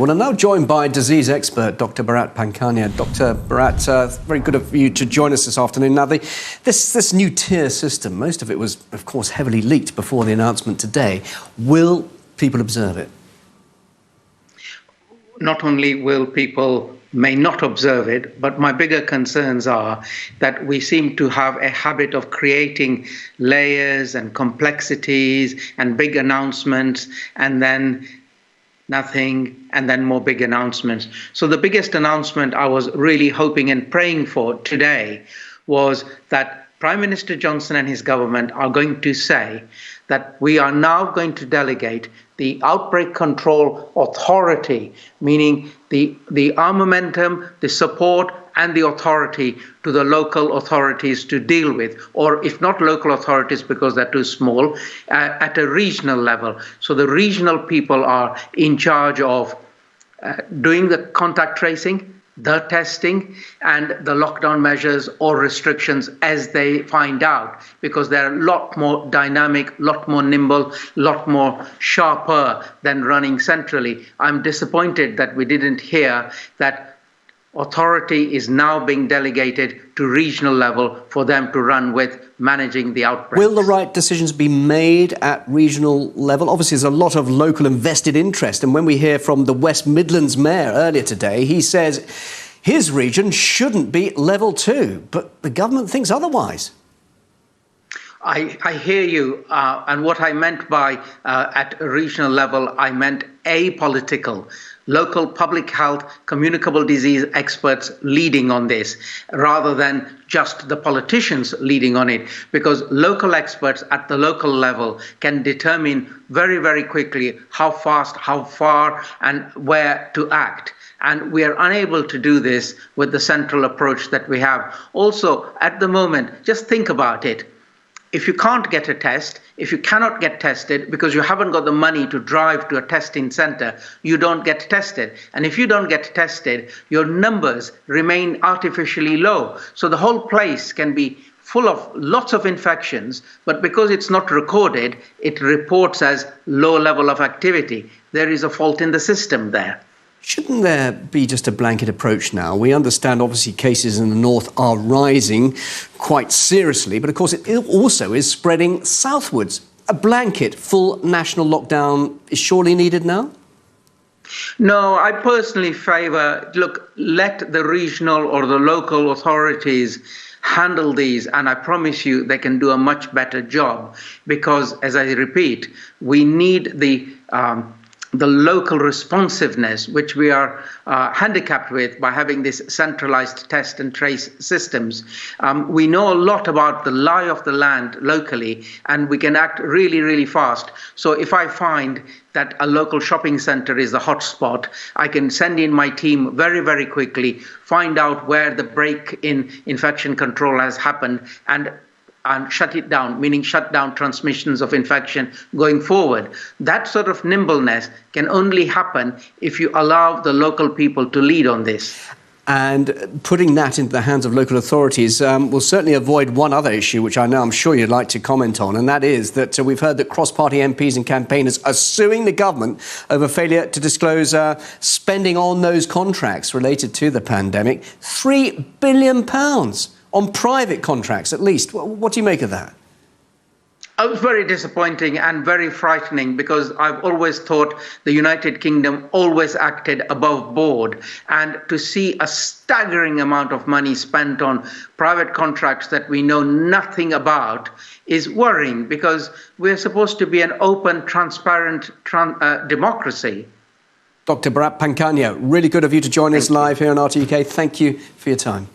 Well, I'm now joined by disease expert Dr. Bharat Pankhania. Dr. Bharat, very good of you to join us this afternoon. Now, this new tier system, most of it was, of course, heavily leaked before the announcement today. Will people observe it? Not only will people may not observe it, but my bigger concerns are that we seem to have a habit of creating layers and complexities and big announcements and then nothing, and then more big announcements. So the biggest announcement I was really hoping and praying for today was that Prime Minister Johnson and his government are going to say that we are now going to delegate the outbreak control authority, meaning the armamentum, the support, and the authority to the local authorities to deal with, or if not local authorities because they're too small, at a regional level. So the regional people are in charge of doing the contact tracing, the testing, and the lockdown measures or restrictions as they find out, because they're a lot more dynamic, a lot more nimble, a lot more sharper than running centrally. I'm disappointed that we didn't hear that authority is now being delegated to regional level for them to run with managing the outbreak. Will the right decisions be made at regional level? Obviously, there's a lot of local invested interest. And when we hear from the West Midlands mayor earlier today, he says his region shouldn't be level 2, but the government thinks otherwise. I hear you, and what I meant by at a regional level, I meant apolitical, local public health, communicable disease experts leading on this, rather than just the politicians leading on it, because local experts at the local level can determine very, very quickly how fast, how far, and where to act. And we are unable to do this with the central approach that we have. Also, at the moment, just think about it. If you can't get a test, if you cannot get tested because you haven't got the money to drive to a testing center, you don't get tested. And if you don't get tested, your numbers remain artificially low. So the whole place can be full of lots of infections, but because it's not recorded, it reports as low level of activity. There is a fault in the system there. Shouldn't there be just a blanket approach now? We understand, obviously, cases in the north are rising quite seriously, but of course it also is spreading southwards. A blanket full national lockdown is surely needed now? No, I personally favour, look, let the regional or the local authorities handle these, and I promise you they can do a much better job, because, as I repeat, we need the local responsiveness, which we are handicapped with by having this centralized test and trace systems. We know a lot about the lie of the land locally, and we can act really, really fast. So if I find that a local shopping center is the hotspot, I can send in my team very, very quickly, find out where the break in infection control has happened, and shut it down, meaning shut down transmissions of infection going forward. That sort of nimbleness can only happen if you allow the local people to lead on this. And putting that into the hands of local authorities will certainly avoid one other issue, which I know I'm sure you'd like to comment on, and that is that we've heard that cross-party MPs and campaigners are suing the government over failure to disclose spending on those contracts related to the pandemic. £3 billion on private contracts, at least. What do you make of that? It was very disappointing and very frightening, because I've always thought the United Kingdom always acted above board. And to see a staggering amount of money spent on private contracts that we know nothing about is worrying, because we're supposed to be an open, transparent democracy. Dr. Bharat Pankhania, really good of you to join us live here on RTUK. Thank you for your time.